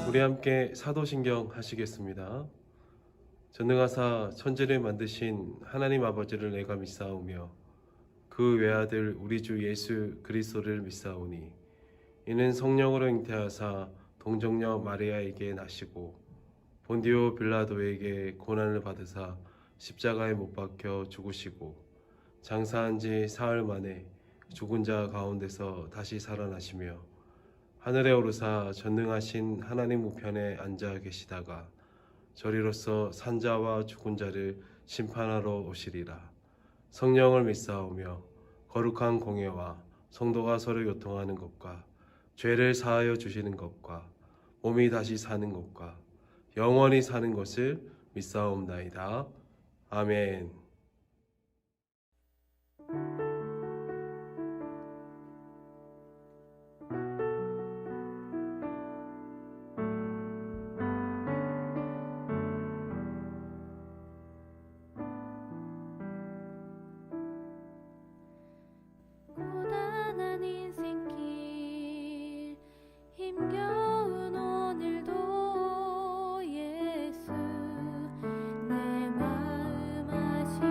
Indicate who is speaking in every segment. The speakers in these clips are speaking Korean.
Speaker 1: 우리 함께 사도신경 하시겠습니다. 전능하사 천지를 만드신 하나님 아버지를 내가 믿사오며 그 외아들 우리 주 예수 그리스도를 믿사오니 이는 성령으로 잉태하사 동정녀 마리아에게 나시고 본디오 빌라도에게 고난을 받으사 십자가에 못 박혀 죽으시고 장사한 지 사흘 만에 죽은 자 가운데서 다시 살아나시며 하늘에 오르사 전능하신 하나님 우편에 앉아 계시다가 저리로서 산자와 죽은 자를 심판하러 오시리라. 성령을 믿사오며 거룩한 공예와 성도가 서로 교통하는 것과 죄를 사하여 주시는 것과 몸이 다시 사는 것과 영원히 사는 것을 믿사옵나이다. 아멘.
Speaker 2: 고단한 인생길 힘겨운 오늘도 예수 내 마음 아시고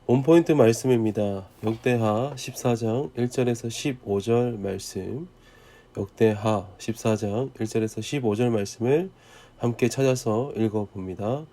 Speaker 1: 원포인트 말씀입니다. 역대하 14장 1절에서 15절 말씀, 역대하 14장 1절에서 15절 말씀을 함께 찾아서 읽어봅니다.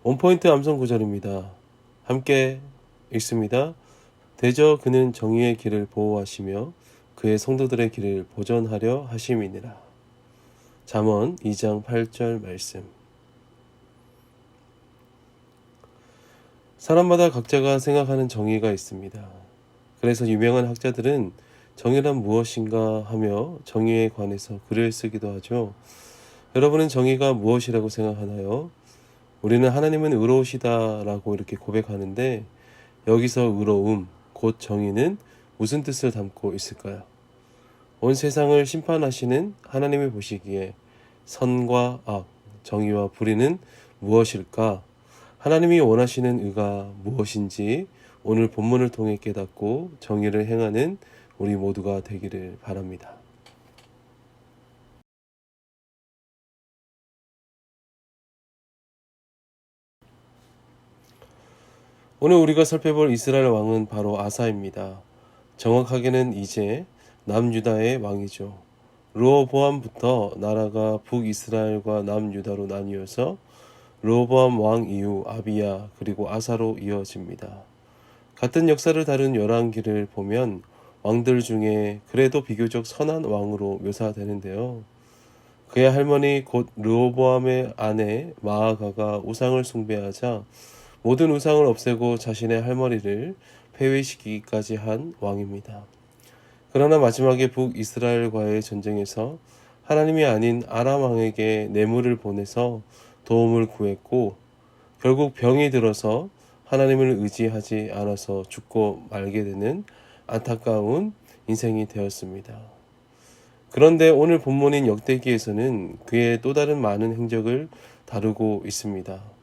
Speaker 1: 원포인트 암송 구절입니다. 함께 읽습니다. 대저 그는 정의의 길을 보호하시며 그의 성도들의 길을 보전하려 하심이니라. 잠언 2장 8절 말씀. 사람마다 각자가 생각하는 정의가 있습니다. 그래서 유명한 학자들은 정의란 무엇인가 하며 정의에 관해서 글을 쓰기도 하죠. 여러분은 정의가 무엇이라고 생각하나요? 우리는 하나님은 의로우시다라고 이렇게 고백하는데 여기서 의로움, 곧 정의는 무슨 뜻을 담고 있을까요? 온 세상을 심판하시는 하나님이 보시기에 선과 악, 정의와 불의는 무엇일까? 하나님이 원하시는 의가 무엇인지 오늘 본문을 통해 깨닫고 정의를 행하는 우리 모두가 되기를 바랍니다. 오늘 우리가 살펴볼 이스라엘 왕은 바로 아사입니다. 정확하게는 이제 남유다의 왕이죠. 르호보암부터 나라가 북이스라엘과 남유다로 나뉘어서 르호보암 왕 이후 아비야 그리고 아사로 이어집니다. 같은 역사를 다룬 열왕기를 보면 왕들 중에 그래도 비교적 선한 왕으로 묘사되는데요. 그의 할머니 곧 르호보암의 아내 마아가가 우상을 숭배하자 모든 우상을 없애고 자신의 할머니를 폐위시키기까지 한 왕입니다. 그러나 마지막에 북이스라엘과의 전쟁에서 하나님이 아닌 아람 왕에게 뇌물을 보내서 도움을 구했고 결국 병이 들어서 하나님을 의지하지 않아서 죽고 말게 되는 안타까운 인생이 되었습니다. 그런데 오늘 본문인 역대기에서는 그의 또 다른 많은 행적을 다루고 있습니다.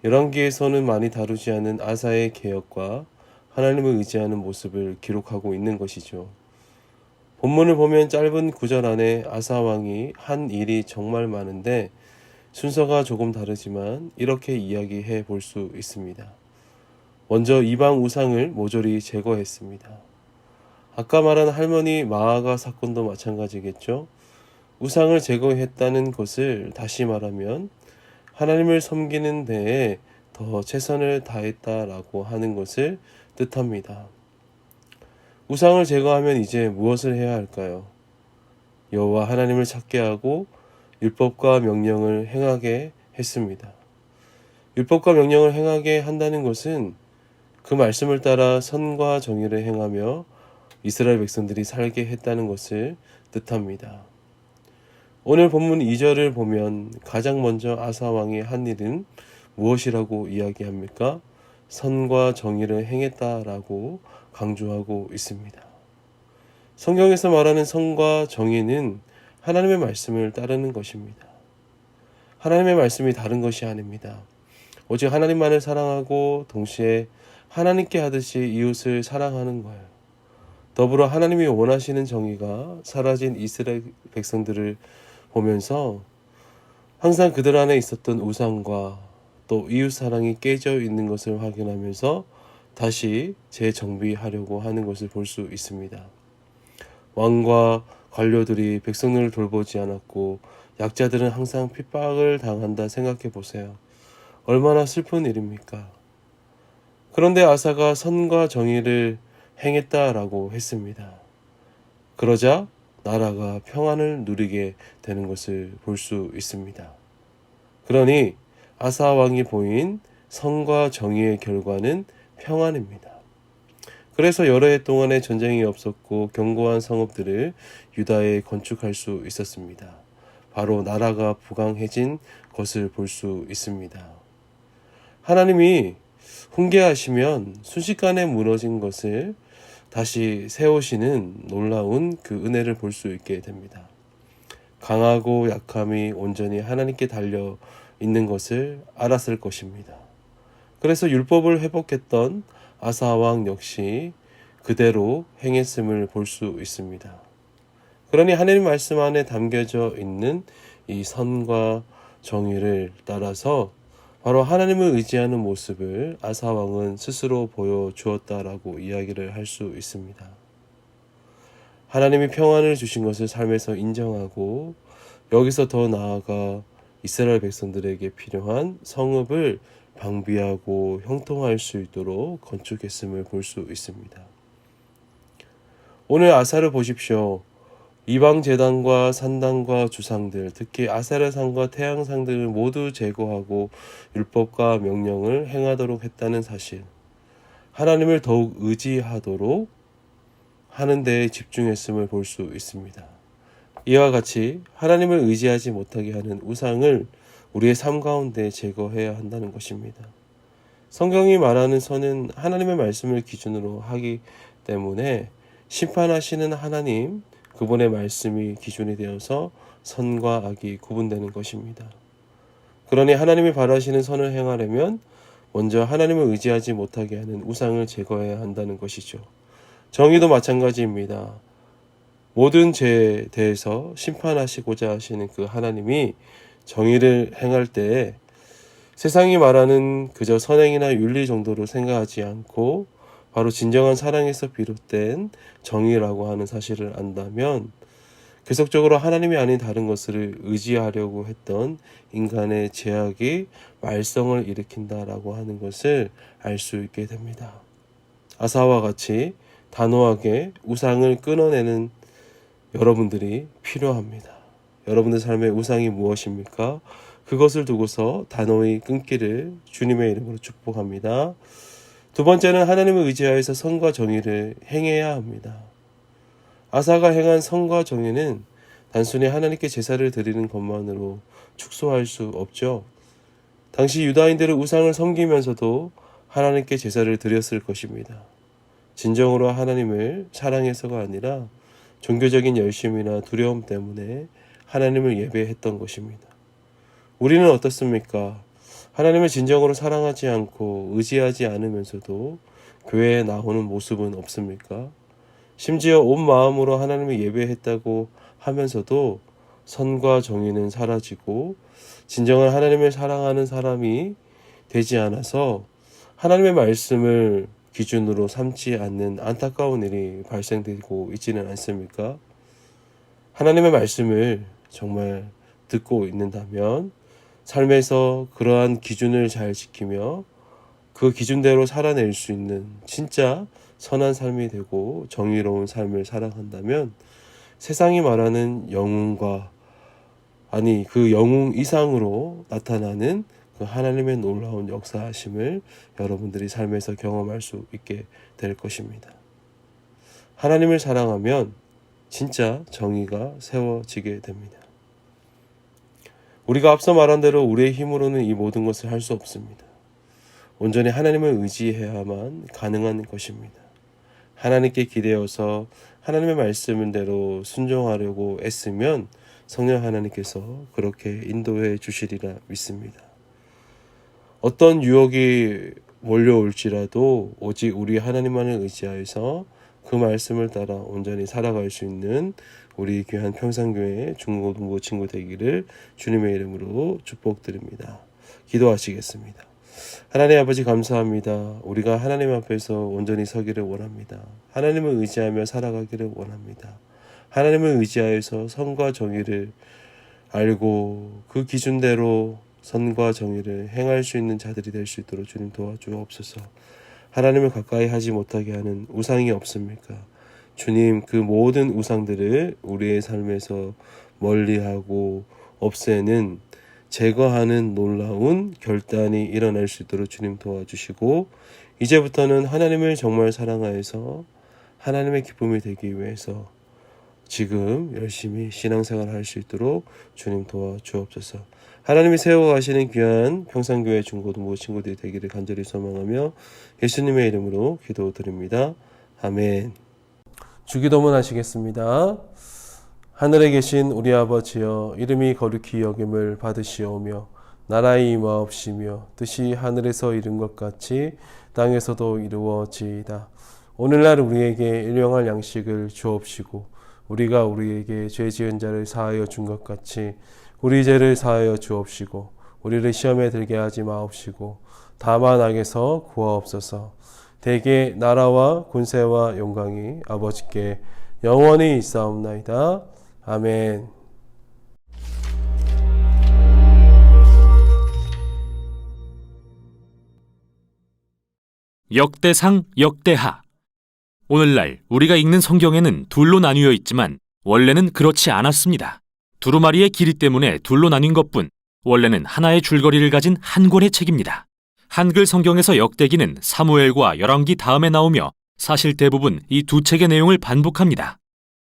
Speaker 1: 열왕기에서는 많이 다루지 않은 아사의 개혁과 하나님을 의지하는 모습을 기록하고 있는 것이죠. 본문을 보면 짧은 구절 안에 아사 왕이 한 일이 정말 많은데 순서가 조금 다르지만 이렇게 이야기해 볼 수 있습니다. 먼저 이방 우상을 모조리 제거했습니다. 아까 말한 할머니 마아가 사건도 마찬가지겠죠. 우상을 제거했다는 것을 다시 말하면 하나님을 섬기는 데에 더 최선을 다했다라고 하는 것을 뜻합니다. 우상을 제거하면 이제 무엇을 해야 할까요? 여호와 하나님을 찾게 하고 율법과 명령을 행하게 했습니다. 율법과 명령을 행하게 한다는 것은 그 말씀을 따라 선과 정의를 행하며 이스라엘 백성들이 살게 했다는 것을 뜻합니다. 오늘 본문 2절을 보면 가장 먼저 아사 왕이 한 일은 무엇이라고 이야기합니까? 선과 정의를 행했다라고 강조하고 있습니다. 성경에서 말하는 선과 정의는 하나님의 말씀을 따르는 것입니다. 하나님의 말씀이 다른 것이 아닙니다. 오직 하나님만을 사랑하고 동시에 하나님께 하듯이 이웃을 사랑하는 거예요. 더불어 하나님이 원하시는 정의가 사라진 이스라엘 백성들을 보면서 항상 그들 안에 있었던 우상과 또 이웃 사랑이 깨져 있는 것을 확인하면서 다시 재정비하려고 하는 것을 볼 수 있습니다. 왕과 관료들이 백성들을 돌보지 않았고 약자들은 항상 핍박을 당한다 생각해 보세요. 얼마나 슬픈 일입니까? 그런데 아사가 선과 정의를 행했다라고 했습니다. 그러자 나라가 평안을 누리게 되는 것을 볼 수 있습니다. 그러니 아사 왕이 보인 선과 정의의 결과는 평안입니다. 그래서 여러 해 동안의 전쟁이 없었고 견고한 성읍들을 유다에 건축할 수 있었습니다. 바로 나라가 부강해진 것을 볼 수 있습니다. 하나님이 훈계하시면 순식간에 무너진 것을 다시 세우시는 놀라운 그 은혜를 볼 수 있게 됩니다. 강하고 약함이 온전히 하나님께 달려 있는 것을 알았을 것입니다. 그래서 율법을 회복했던 아사 왕 역시 그대로 행했음을 볼 수 있습니다. 그러니 하나님 말씀 안에 담겨져 있는 이 선과 정의를 따라서 바로 하나님을 의지하는 모습을 아사 왕은 스스로 보여주었다라고 이야기를 할 수 있습니다. 하나님이 평안을 주신 것을 삶에서 인정하고 여기서 더 나아가 이스라엘 백성들에게 필요한 성읍을 방비하고 형통할 수 있도록 건축했음을 볼 수 있습니다. 오늘 아사를 보십시오. 이방 제단과 산당과 주상들, 특히 아세라상과 태양상들을 모두 제거하고 율법과 명령을 행하도록 했다는 사실, 하나님을 더욱 의지하도록 하는 데에 집중했음을 볼 수 있습니다. 이와 같이 하나님을 의지하지 못하게 하는 우상을 우리의 삶 가운데 제거해야 한다는 것입니다. 성경이 말하는 선은 하나님의 말씀을 기준으로 하기 때문에 심판하시는 하나님, 그분의 말씀이 기준이 되어서 선과 악이 구분되는 것입니다. 그러니 하나님이 바라시는 선을 행하려면 먼저 하나님을 의지하지 못하게 하는 우상을 제거해야 한다는 것이죠. 정의도 마찬가지입니다. 모든 죄에 대해서 심판하시고자 하시는 그 하나님이 정의를 행할 때에 세상이 말하는 그저 선행이나 윤리 정도로 생각하지 않고 바로 진정한 사랑에서 비롯된 정의라고 하는 사실을 안다면 계속적으로 하나님이 아닌 다른 것을 의지하려고 했던 인간의 죄악이 말썽을 일으킨다라고 하는 것을 알 수 있게 됩니다. 아사와 같이 단호하게 우상을 끊어내는 여러분들이 필요합니다. 여러분들 삶의 우상이 무엇입니까? 그것을 두고서 단호히 끊기를 주님의 이름으로 축복합니다. 두 번째는 하나님을 의지하여서 선과 정의를 행해야 합니다. 아사가 행한 선과 정의는 단순히 하나님께 제사를 드리는 것만으로 축소할 수 없죠. 당시 유다인들은 우상을 섬기면서도 하나님께 제사를 드렸을 것입니다. 진정으로 하나님을 사랑해서가 아니라 종교적인 열심이나 두려움 때문에 하나님을 예배했던 것입니다. 우리는 어떻습니까? 하나님을 진정으로 사랑하지 않고 의지하지 않으면서도 교회에 나오는 모습은 없습니까? 심지어 온 마음으로 하나님을 예배했다고 하면서도 선과 정의는 사라지고 진정한 하나님을 사랑하는 사람이 되지 않아서 하나님의 말씀을 기준으로 삼지 않는 안타까운 일이 발생되고 있지는 않습니까? 하나님의 말씀을 정말 듣고 있는다면 삶에서 그러한 기준을 잘 지키며 그 기준대로 살아낼 수 있는 진짜 선한 삶이 되고 정의로운 삶을 살아간다면 세상이 말하는 영웅과 그 영웅 이상으로 나타나는 그 하나님의 놀라운 역사하심을 여러분들이 삶에서 경험할 수 있게 될 것입니다. 하나님을 사랑하면 진짜 정의가 세워지게 됩니다. 우리가 앞서 말한 대로 우리의 힘으로는 이 모든 것을 할 수 없습니다. 온전히 하나님을 의지해야만 가능한 것입니다. 하나님께 기대어서 하나님의 말씀대로 순종하려고 애쓰면 성령 하나님께서 그렇게 인도해 주시리라 믿습니다. 어떤 유혹이 몰려올지라도 오직 우리 하나님만을 의지하여서 그 말씀을 따라 온전히 살아갈 수 있는 우리 귀한 평산교회 중고등부 친구 되기를 주님의 이름으로 축복드립니다. 기도하시겠습니다. 하나님 아버지 감사합니다. 우리가 하나님 앞에서 온전히 서기를 원합니다. 하나님을 의지하며 살아가기를 원합니다. 하나님을 의지하여서 선과 정의를 알고 그 기준대로 선과 정의를 행할 수 있는 자들이 될 수 있도록 주님 도와주옵소서. 하나님을 가까이 하지 못하게 하는 우상이 없습니까? 주님, 그 모든 우상들을 우리의 삶에서 멀리하고 없애는 제거하는 놀라운 결단이 일어날 수 있도록 주님 도와주시고 이제부터는 하나님을 정말 사랑하여서 하나님의 기쁨이 되기 위해서 지금 열심히 신앙생활을 할 수 있도록 주님 도와주옵소서. 하나님이 세워가시는 귀한 평산교회 중고등부 친구들이 되기를 간절히 소망하며 예수님의 이름으로 기도드립니다. 아멘. 주기도문 하시겠습니다. 하늘에 계신 우리 아버지여, 이름이 거룩히 여김을 받으시오며 나라의 임하옵시며 뜻이 하늘에서 이룬 것 같이 땅에서도 이루어지이다. 오늘날 우리에게 일용할 양식을 주옵시고 우리가 우리에게 죄 지은 자를 사하여 준 것 같이 우리 죄를 사하여 주옵시고 우리를 시험에 들게 하지 마옵시고 다만 악에서 구하옵소서. 대개 나라와 군세와 영광이 아버지께 영원히 있사옵나이다. 아멘.
Speaker 3: 역대상, 역대하. 오늘날 우리가 읽는 성경에는 둘로 나뉘어 있지만 원래는 그렇지 않았습니다. 두루마리의 길이 때문에 둘로 나뉜 것뿐 원래는 하나의 줄거리를 가진 한 권의 책입니다. 한글 성경에서 역대기는 사무엘과 열왕기 다음에 나오며 사실 대부분 이 두 책의 내용을 반복합니다.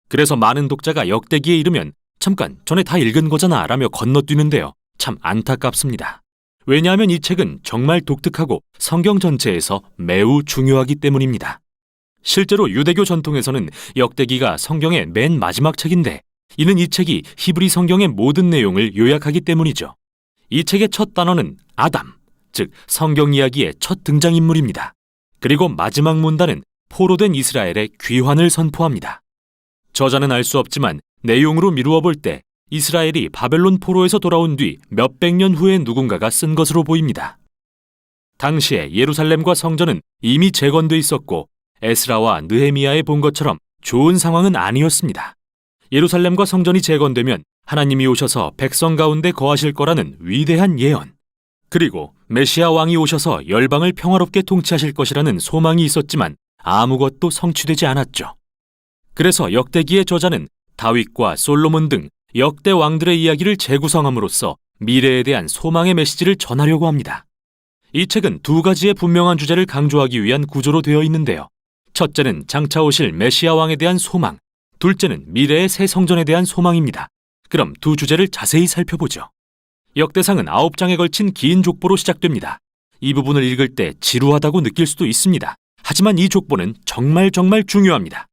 Speaker 3: 그래서 많은 독자가 역대기에 이르면 잠깐 전에 다 읽은 거잖아 라며 건너뛰는데요. 참 안타깝습니다. 왜냐하면 이 책은 정말 독특하고 성경 전체에서 매우 중요하기 때문입니다. 실제로 유대교 전통에서는 역대기가 성경의 맨 마지막 책인데 이는 이 책이 히브리 성경의 모든 내용을 요약하기 때문이죠. 이 책의 첫 단어는 아담, 즉 성경 이야기의 첫 등장인물입니다. 그리고 마지막 문단은 포로된 이스라엘의 귀환을 선포합니다. 저자는 알 수 없지만 내용으로 미루어 볼 때 이스라엘이 바벨론 포로에서 돌아온 뒤 몇백 년 후에 누군가가 쓴 것으로 보입니다. 당시에 예루살렘과 성전은 이미 재건돼 있었고 에스라와 느헤미야에 본 것처럼 좋은 상황은 아니었습니다. 예루살렘과 성전이 재건되면 하나님이 오셔서 백성 가운데 거하실 거라는 위대한 예언, 그리고 메시아 왕이 오셔서 열방을 평화롭게 통치하실 것이라는 소망이 있었지만 아무것도 성취되지 않았죠. 그래서 역대기의 저자는 다윗과 솔로몬 등 역대 왕들의 이야기를 재구성함으로써 미래에 대한 소망의 메시지를 전하려고 합니다. 이 책은 두 가지의 분명한 주제를 강조하기 위한 구조로 되어 있는데요. 첫째는 장차 오실 메시아 왕에 대한 소망, 둘째는 미래의 새 성전에 대한 소망입니다. 그럼 두 주제를 자세히 살펴보죠. 역대상은 9장에 걸친 긴 족보로 시작됩니다. 이 부분을 읽을 때 지루하다고 느낄 수도 있습니다. 하지만 이 족보는 정말 중요합니다.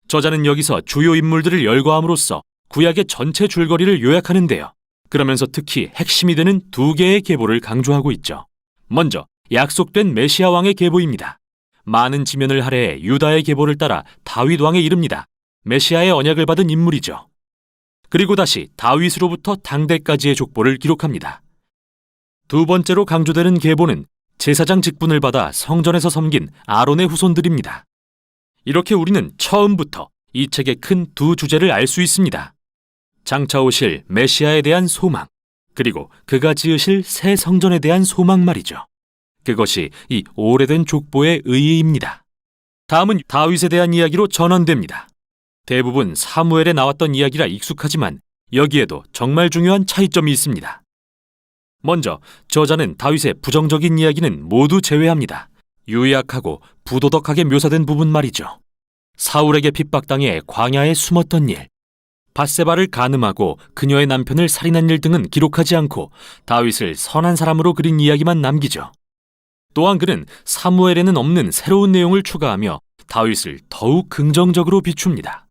Speaker 3: 저자는 여기서 주요 인물들을 열거함으로써 구약의 전체 줄거리를 요약하는데요. 그러면서 특히 핵심이 되는 두 개의 계보를 강조하고 있죠. 먼저 약속된 메시아 왕의 계보입니다. 많은 지면을 할애해 유다의 계보를 따라 다윗 왕에 이릅니다. 메시아의 언약을 받은 인물이죠. 그리고 다시 다윗으로부터 당대까지의 족보를 기록합니다. 두 번째로 강조되는 계보는 제사장 직분을 받아 성전에서 섬긴 아론의 후손들입니다. 이렇게 우리는 처음부터 이 책의 큰 두 주제를 알 수 있습니다. 장차 오실 메시아에 대한 소망, 그리고 그가 지으실 새 성전에 대한 소망 말이죠. 그것이 이 오래된 족보의 의의입니다. 다음은 다윗에 대한 이야기로 전환됩니다. 대부분 사무엘에 나왔던 이야기라 익숙하지만 여기에도 정말 중요한 차이점이 있습니다. 먼저 저자는 다윗의 부정적인 이야기는 모두 제외합니다. 유약하고 부도덕하게 묘사된 부분 말이죠. 사울에게 핍박당해 광야에 숨었던 일, 밧세바를 간음하고 그녀의 남편을 살인한 일 등은 기록하지 않고 다윗을 선한 사람으로 그린 이야기만 남기죠. 또한 그는 사무엘에는 없는 새로운 내용을 추가하며 다윗을 더욱 긍정적으로 비춥니다.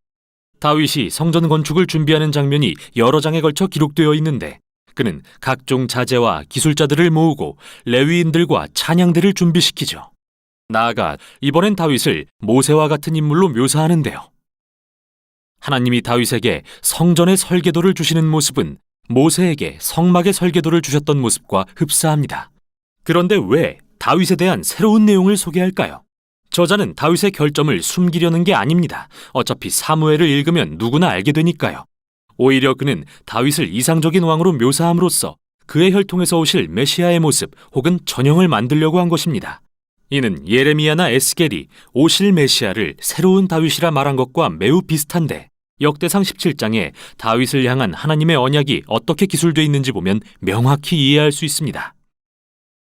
Speaker 3: 다윗이 성전 건축을 준비하는 장면이 여러 장에 걸쳐 기록되어 있는데 그는 각종 자재와 기술자들을 모으고 레위인들과 찬양대를 준비시키죠. 나아가 이번엔 다윗을 모세와 같은 인물로 묘사하는데요. 하나님이 다윗에게 성전의 설계도를 주시는 모습은 모세에게 성막의 설계도를 주셨던 모습과 흡사합니다. 그런데 왜 다윗에 대한 새로운 내용을 소개할까요? 저자는 다윗의 결점을 숨기려는 게 아닙니다. 어차피 사무엘을 읽으면 누구나 알게 되니까요. 오히려 그는 다윗을 이상적인 왕으로 묘사함으로써 그의 혈통에서 오실 메시아의 모습 혹은 전형을 만들려고 한 것입니다. 이는 예레미야나 에스겔이 오실 메시아를 새로운 다윗이라 말한 것과 매우 비슷한데 역대상 17장에 다윗을 향한 하나님의 언약이 어떻게 기술되어 있는지 보면 명확히 이해할 수 있습니다.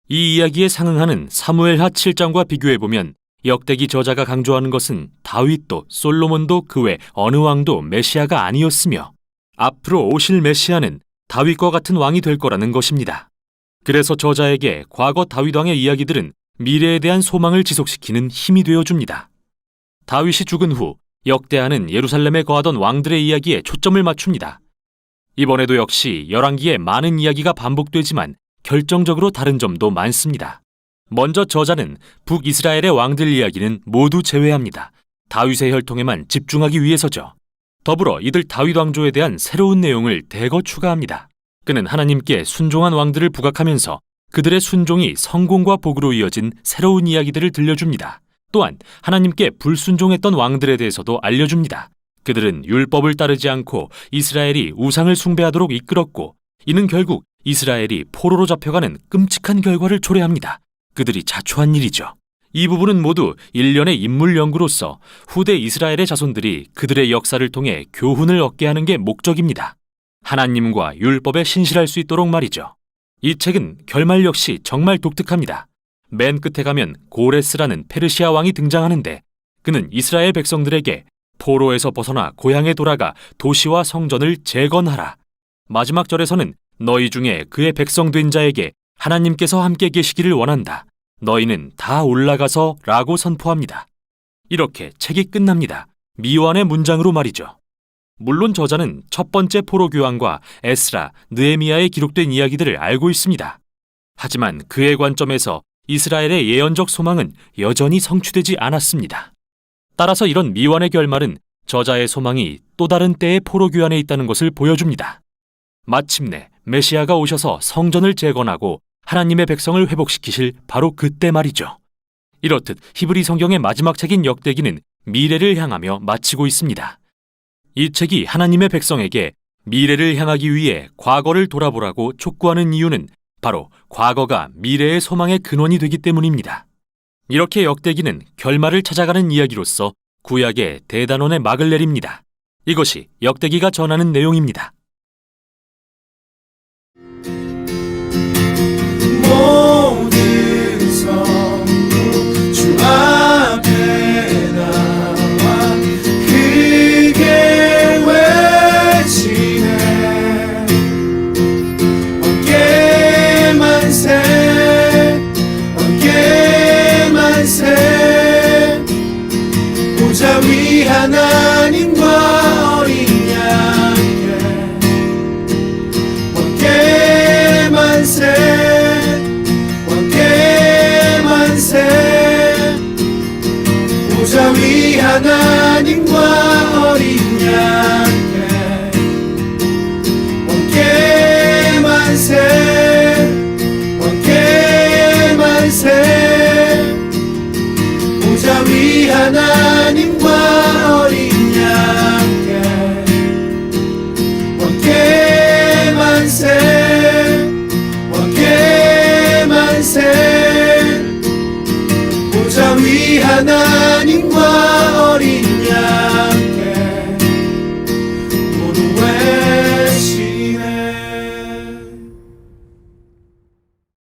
Speaker 3: 이 이야기에 상응하는 사무엘하 7장과 비교해보면 역대기 저자가 강조하는 것은 다윗도 솔로몬도 그 외 어느 왕도 메시아가 아니었으며 앞으로 오실 메시아는 다윗과 같은 왕이 될 거라는 것입니다. 그래서 저자에게 과거 다윗 왕의 이야기들은 미래에 대한 소망을 지속시키는 힘이 되어줍니다. 다윗이 죽은 후 역대하는 예루살렘에 거하던 왕들의 이야기에 초점을 맞춥니다. 이번에도 역시 열왕기에 많은 이야기가 반복되지만 결정적으로 다른 점도 많습니다. 먼저 저자는 북이스라엘의 왕들 이야기는 모두 제외합니다. 다윗의 혈통에만 집중하기 위해서죠. 더불어 이들 다윗 왕조에 대한 새로운 내용을 대거 추가합니다. 그는 하나님께 순종한 왕들을 부각하면서 그들의 순종이 성공과 복으로 이어진 새로운 이야기들을 들려줍니다. 또한 하나님께 불순종했던 왕들에 대해서도 알려줍니다. 그들은 율법을 따르지 않고 이스라엘이 우상을 숭배하도록 이끌었고, 이는 결국 이스라엘이 포로로 잡혀가는 끔찍한 결과를 초래합니다. 그들이 자초한 일이죠. 이 부분은 모두 일련의 인물 연구로서 후대 이스라엘의 자손들이 그들의 역사를 통해 교훈을 얻게 하는 게 목적입니다. 하나님과 율법에 신실할 수 있도록 말이죠. 이 책은 결말 역시 정말 독특합니다. 맨 끝에 가면 고레스라는 페르시아 왕이 등장하는데, 그는 이스라엘 백성들에게 포로에서 벗어나 고향에 돌아가 도시와 성전을 재건하라. 마지막 절에서는 너희 중에 그의 백성 된 자에게 하나님께서 함께 계시기를 원한다. 너희는 다 올라가서 라고 선포합니다. 이렇게 책이 끝납니다. 미완의 문장으로 말이죠. 물론 저자는 첫 번째 포로 교환과 에스라, 느헤미야에 기록된 이야기들을 알고 있습니다. 하지만 그의 관점에서 이스라엘의 예언적 소망은 여전히 성취되지 않았습니다. 따라서 이런 미완의 결말은 저자의 소망이 또 다른 때의 포로 교환에 있다는 것을 보여줍니다. 마침내 메시아가 오셔서 성전을 재건하고 하나님의 백성을 회복시키실 바로 그때 말이죠. 이렇듯 히브리 성경의 마지막 책인 역대기는 미래를 향하며 마치고 있습니다. 이 책이 하나님의 백성에게 미래를 향하기 위해 과거를 돌아보라고 촉구하는 이유는 바로 과거가 미래의 소망의 근원이 되기 때문입니다. 이렇게 역대기는 결말을 찾아가는 이야기로서 구약의 대단원의 막을 내립니다. 이것이 역대기가 전하는 내용입니다.
Speaker 4: 모든 성도 주 앞에 나와 크게 외치네. 어깨 만세 어깨 만세 보좌 위 하나님과 어린 양께 어깨 만세 보좌 위 하나님과 어린 양께 어깨 만세 어깨 만세 보좌 위 하나님과 어린 양께 어깨 만세 어깨 만세 보좌 위 하나